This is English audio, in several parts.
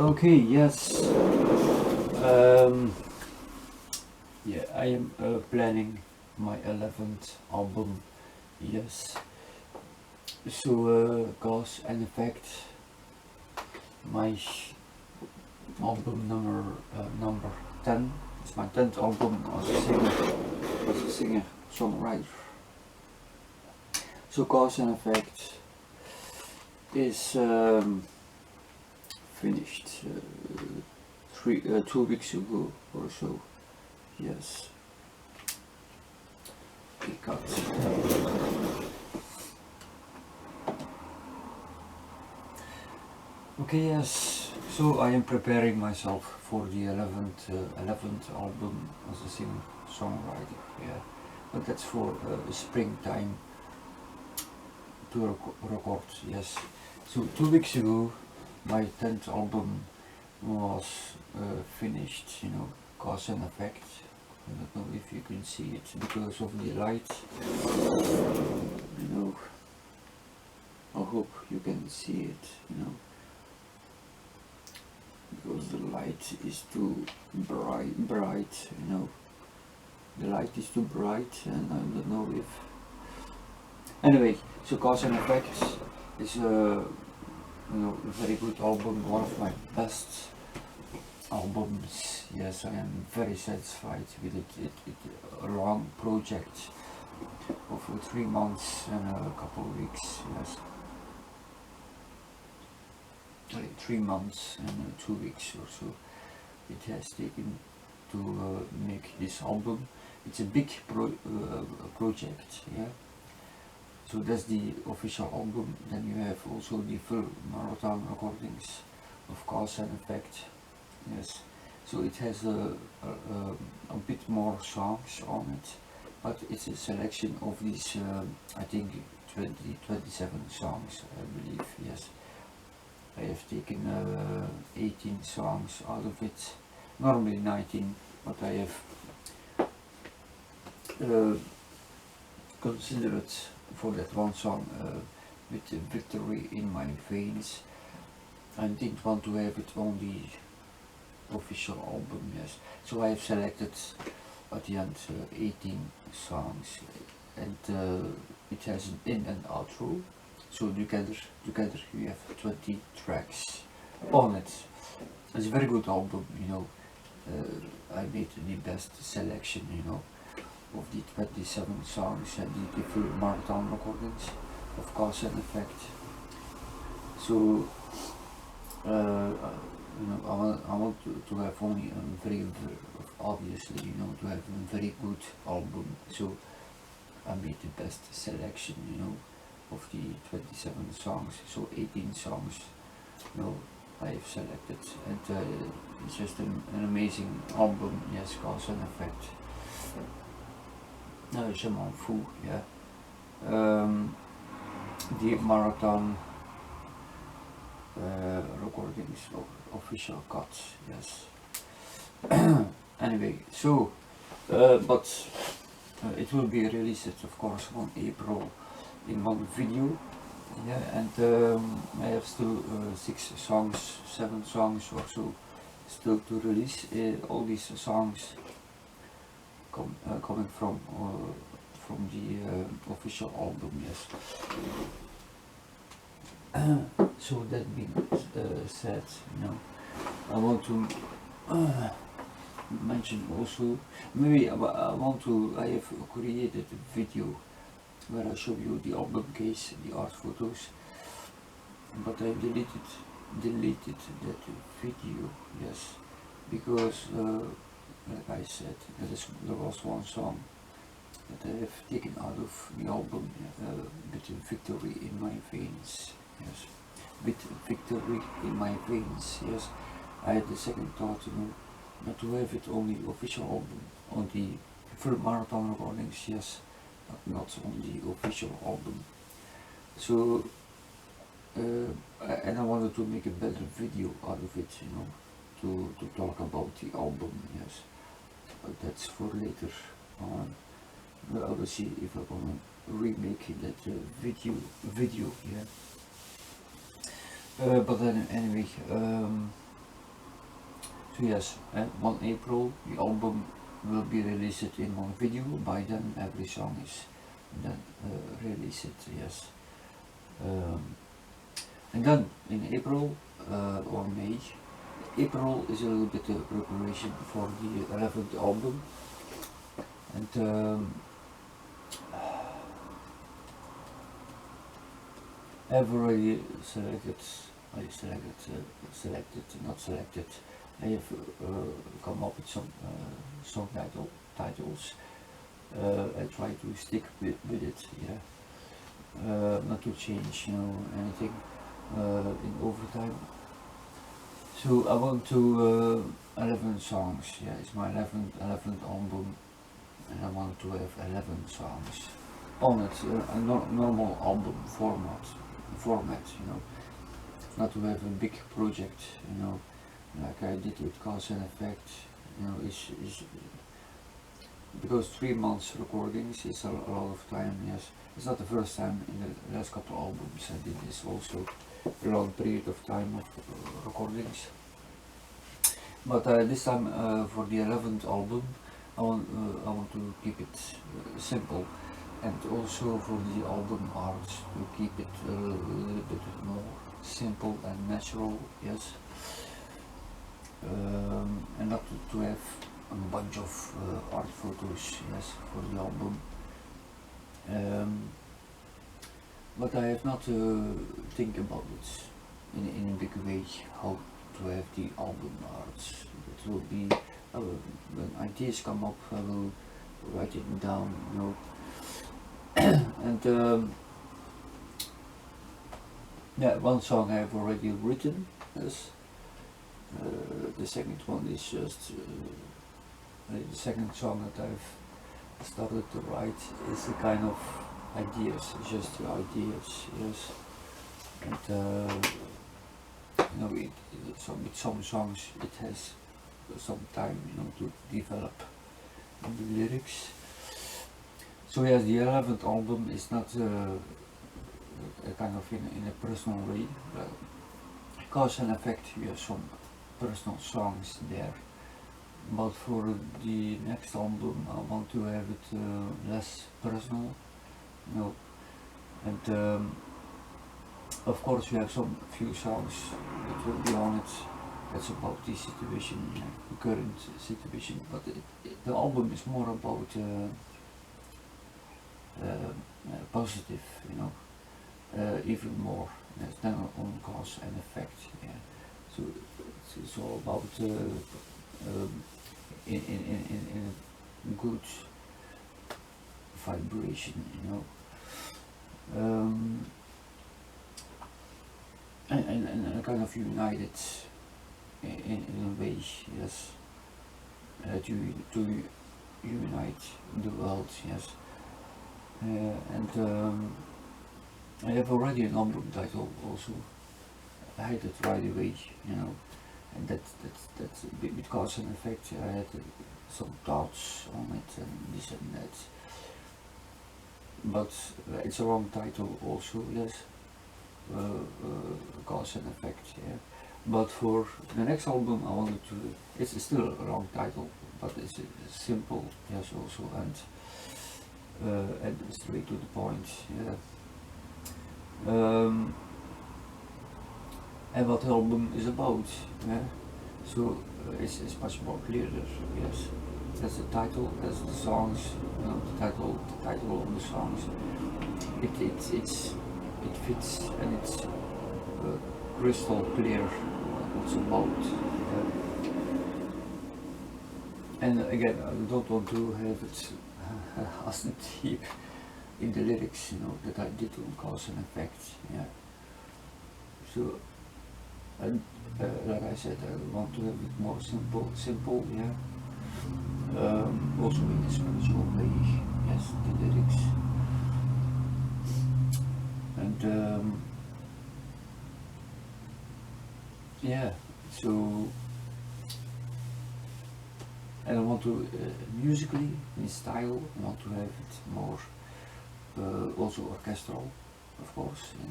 Okay, yes. Um, yeah, I am planning my 11th album. Yes. So, cause and effect, my album number 10. It's my 10th album as a singer, songwriter. So, cause and effect is finished 2 weeks ago or so. Yes. Okay, yes. So I am preparing myself for the 11th album as a singer-songwriter. Yeah, but that's for springtime to record. Yes. So 2 weeks ago, my 10th album was finished. Cause and effect. I don't know if you can see it because of the light. I hope you can see it. Because the light is too bright. The light is too bright, and I don't know if. Anyway, so cause and effect is a very good album, one of my best albums. Yes, I am very satisfied with it. It's a long project of 3 months and a couple of weeks. Yes, 3 months and 2 weeks or so it has taken to make this album. It's a big project. Yeah. So that's the official album. Then you have also the full marathon recordings of cause and effect. Yes, so it has a bit more songs on it, but it's a selection of these I think 27 songs, I believe. Yes, I have taken 18 songs out of it, normally 19, but I have considered for that one song with Victory in My Veins. I didn't want to have it on the official album. Yes, so I have selected at the end 18 songs, and it has an in and outro, so together you have 20 tracks on it. It's a very good album. I made the best selection of the 27 songs and the full marathon recordings of cause and effect. So I want to have only a very obviously to have a very good album. So I made the best selection of the 27 songs. So 18 songs I have selected, and it's just an amazing album. Yes, cause and effect. Je m'en fous. Yeah. The marathon recordings of official cuts. Yes. Anyway, so but it will be released, of course, on April in one video. Yeah, and I have still 6 songs, 7 songs or so still to release. All these songs coming from the official album. Yes. So that being said, I want to mention also, maybe I have created a video where I show you the album case, the art photos, but I deleted that video. Yes, because like I said, there was one song that I have taken out of the album, with Victory in My Veins. Yes, with Victory in My Veins. Yes, I had the second thought, not to have it on the official album, on the full marathon recordings. Yes, but not on the official album. So and I wanted to make a better video out of it, to talk about the album. Yes, but that's for later on. I will see if I can remake that video. Yeah. But then anyway, So yes, 1 April the album will be released in one video. By then every song is then released, yes. And then in April or May, April is a little bit of preparation for the 11th album, and I've already selected, not selected, I have come up with some song titles. I try to stick with it, yeah, not to change, anything in overtime. So I want to 11 songs, yeah, it's my 11th album, and I want to have 11 songs on it, a normal album format, not to have a big project, like I did with Cause and Effect, is because 3 months recordings is a lot of time, yes. It's not the first time. In the last couple of albums I did this also, a long period of time of recordings. But this time for the 11th album I want to keep it simple, and also for the album art to keep it a little bit more simple and natural, yes. And not to have a bunch of art photos, yes, for the album. But I have not to think about it in a big way, how to have the album art. It will be, when ideas come up, I will write it down, and yeah, one song I have already written, yes. The second one is just the second song that I've started to write is a kind of ideas, just ideas, yes. And with some songs it has some time, to develop the lyrics. So yes, the 11th album is not a kind of in a personal way. Cause and Effect, we have some personal songs there, but for the next album I want to have it less personal, and of course we have some few songs that will be on it that's about the situation, the current situation, but the album is more about positive, even more than on Cause and Effect, yeah. So it's all about in a good vibration, and kind of united in a way, yes, to unite the world, yes. And I have already an album title also. I had it right away, and that's with Cause and Effect. I had some thoughts on it and this and that, but it's a wrong title also, yes. Cause and Effect, yeah. But for the next album I wanted to, it's still a wrong title, but it's simple, yes, also, and straight to the point, yeah. And what the album is about, yeah. So it's much more clearer, yes. That's the title, that's the songs, the title of the songs. It fits, and it's crystal clear what it's about. And again, I don't want to have it as deep in the lyrics, that I did on Cause and Effect, yeah. So, and like I said, I want to have it more simple, yeah. Also in a spiritual way, yes, the lyrics. And yeah, so, and I want to musically, in style, I want to have it more also orchestral, of course, in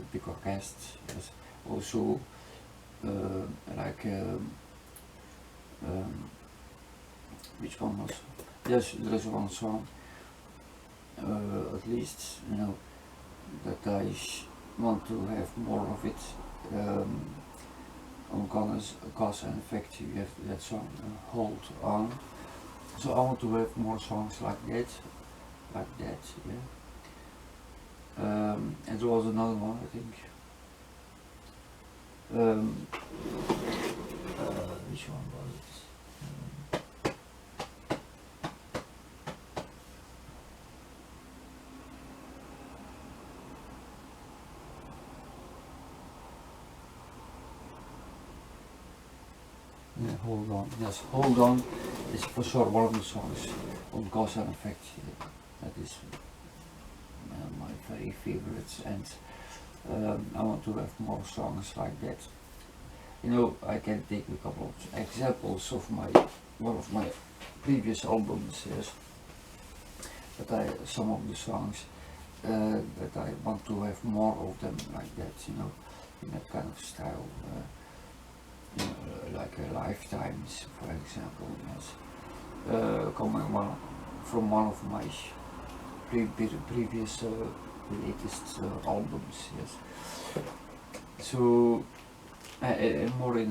a big orchestra, yes. Also like which one was? Yes, there is one song, at least, you know, that I want to have more of it. On Cause and Effect, you have that song, Hold On. So I want to have more songs like that, yeah. And there was another one, I think. Which one was it? Yeah, Hold On. Yes, Hold On is for sure one of the songs on Cause and Effect. That is my very favorites, and I want to have more songs like that. You know, I can take a couple of examples of one of my previous albums. Yes, some of the songs that I want to have more of them like that. You know, in that kind of style. Like Lifetimes, for example, yes. Coming from one of my previous latest albums, yes. So more in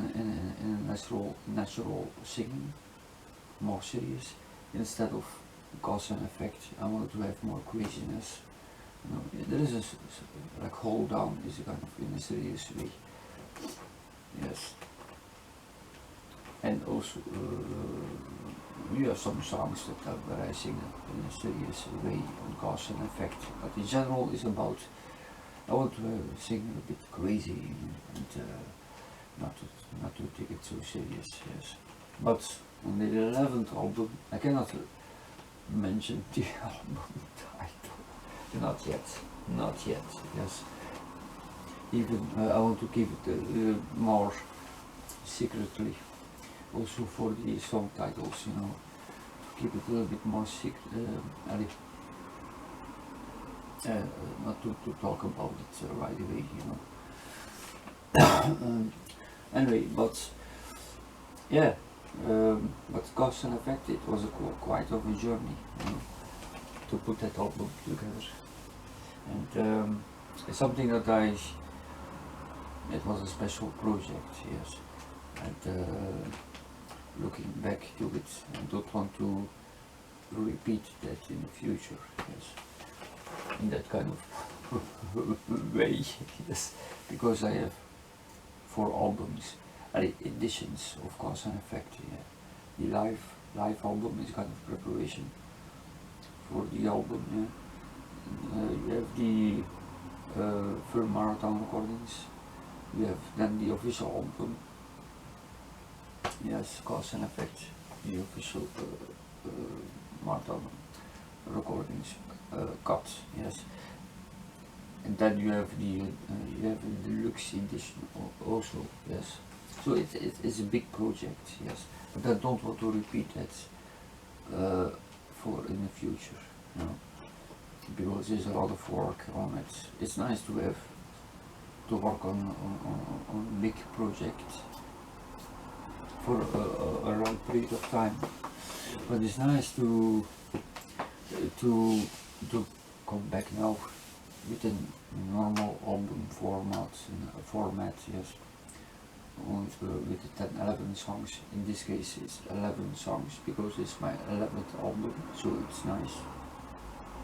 natural singing, more serious, instead of Cause and Effect. I wanted to have more craziness. You know, there is like Hold On is a kind of in a serious way, yes. And also, you have some songs where I sing in a serious way on Cause and Effect, but in general it's about, I want to sing a bit crazy and not to take it so serious, yes. But on the 11th album, I cannot mention the album title, not yet, yes. Even I want to keep it more secretly. Also for the song titles, you know, to keep it a little bit more secret, not to talk about it right away, you know. Anyway, but yeah, but Cause and Effect, it was quite of a journey, you know, to put that album together, and it's something that it was a special project, yes, and looking back to it, I don't want to repeat that in the future, yes, in that kind of way, yes, because I have 4 albums, editions of Cause and Effect, yeah. The live album is kind of preparation for the album, yeah. You have the full marathon recordings, you have then the official album. Yes, Cause and Effect, the official marathon recordings cut, yes, and then you have the deluxe edition also, yes. So it's a big project, yes, but I don't want to repeat that for in the future, you know, because there's a lot of work on it. It's nice to work on a big project for a long period of time, but it's nice to come back now with a normal album format, yes, with the 10-11 songs. In this case it's 11 songs because it's my 11th album, so it's nice,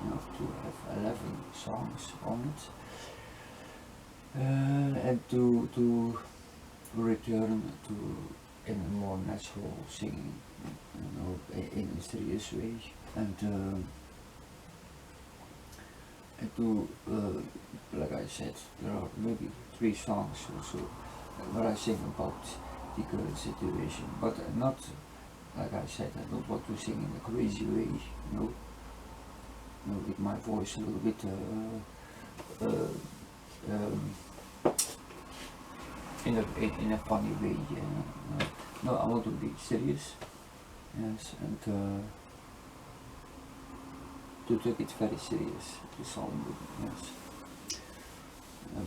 you know, to have 11 songs on it, and to return to in a more natural singing, you know, in a serious way, and to like I said, there are maybe 3 songs also where I sing about the current situation, but not, like I said, I don't want to sing in a crazy way, you know, with my voice a little bit in a funny way, no, I want to be serious, yes, and to take it very serious, this album, yes.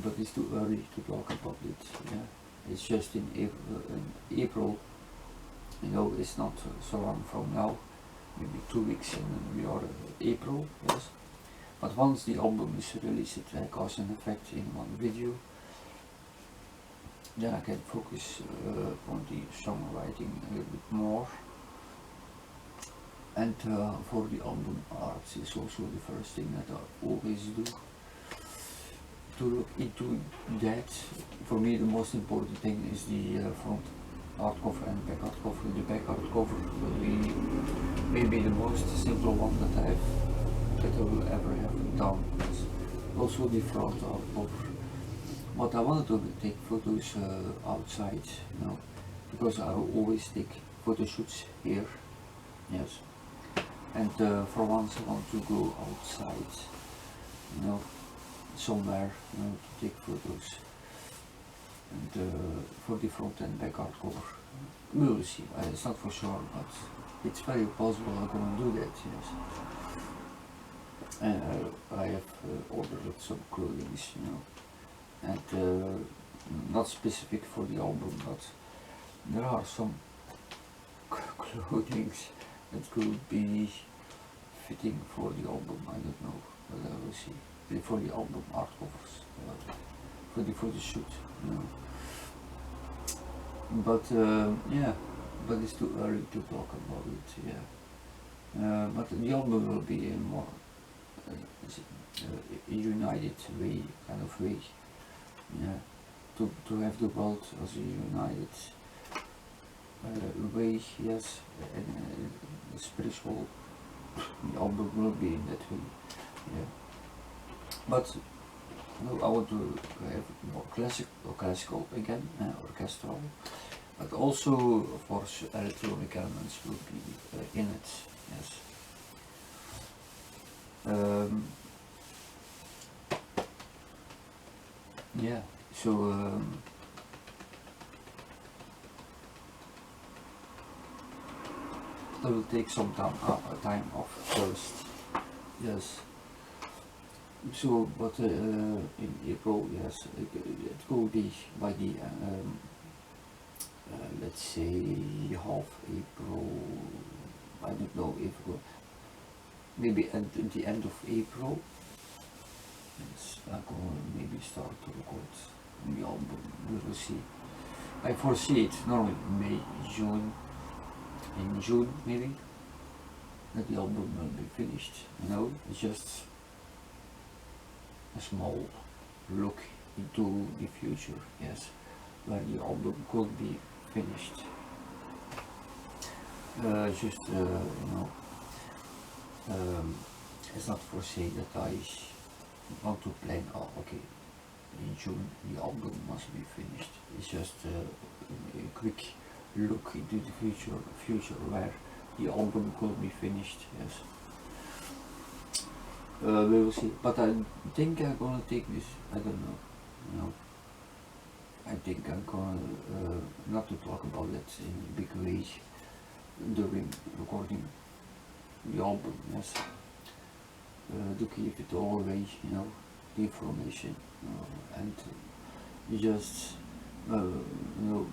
But it's too early to talk about it, yeah. It's just in April You know, it's not so long from now, maybe 2 weeks, and we are April, yes. But once the album is released, cause and effect in one video, then I can focus on the songwriting a little bit more. And for the album art is also the first thing that I always do, to look into that. For me the most important thing is the front art cover and back art cover. The back art cover will be maybe the most simple one that I will ever have done. Also the front art cover. But I wanted to take photos outside, you know, because I always take photo shoots here, yes. And for once I want to go outside, you know, somewhere, you know, to take photos. And for the front and back art cover, we will see. It's not for sure, but it's very possible I'm gonna do that, yes. And I have ordered some clothing, you know, and not specific for the album, but there are some clothing that could be fitting for the album. I don't know, but I will see. For the album art covers, for the photo shoot, you know. But yeah, but it's too early to talk about it. Yeah, but the album will be in more united way, kind of way. Yeah, to have the world as a united way, yes, and spiritual. The album will be in that way, yeah. But no, I want to have more classical again, orchestral, but also of course electronic elements will be in it, yes. Yeah, so I will take some time off first, yes. So, but in April, yes, it will be by the let's say half April. I don't know if maybe at the end of April. Yes, I'm gonna maybe start to record the album. We will see. I foresee it normally May, June. In June maybe that the album will be finished. You know, it's just a small look into the future, yes, where the album could be finished. Just you know, it's not for say that I want to plan. Oh, okay, in June the album must be finished. It's just a quick look into the future where the album could be finished, yes. We will see, but I think I'm gonna take this, I don't know, you know. I think I'm gonna not to talk about it in a big way during recording the album, yes. To keep it all away, you know, the information, and just, you know,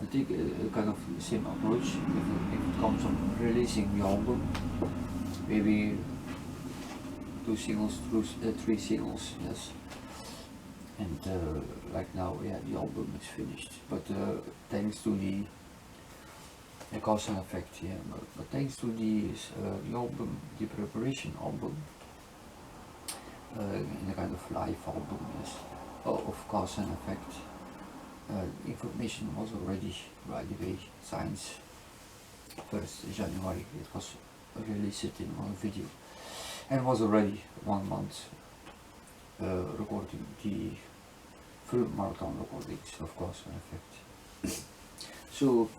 I take a kind of the same approach if it comes on releasing the album, maybe 2 singles, 3 singles, yes. And like now, yeah, the album is finished. But thanks to the cause and effect, yeah. But thanks to the album, the preparation album, in a kind of live album, yes, of cause and effect. Information was already right away since 1st January. It was released in one video, and was already 1 month recording the full marathon recordings of cause and effect. So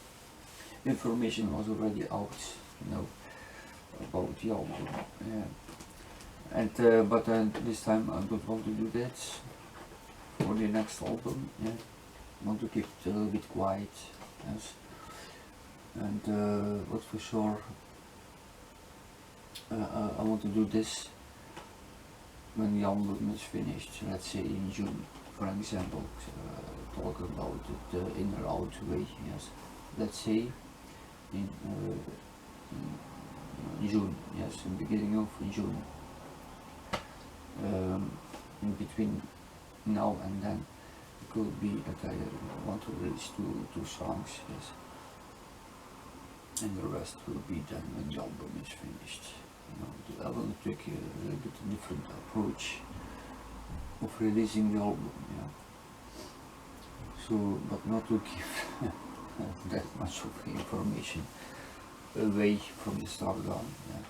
information was already out, you know, about the album. Yeah. And but this time I don't want to do that for the next album. Yeah. I want to keep it a little bit quiet, yes. And but for sure I want to do this when the album is finished, let's say in June, for example, talk about it in a loud way, yes. Let's say in June, yes, in beginning of June. In between now and then, it could be that I want to release two songs, yes, and the rest will be done when the album is finished. I will take a little bit different approach of releasing the album, yeah. So, but not to give that much of information away from the start on. Yeah.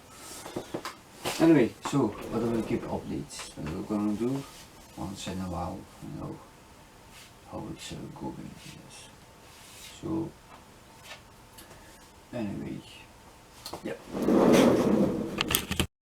Anyway, so but I will keep updates. What we're gonna do once in a while, how it's going. Yes. So anyway, yeah.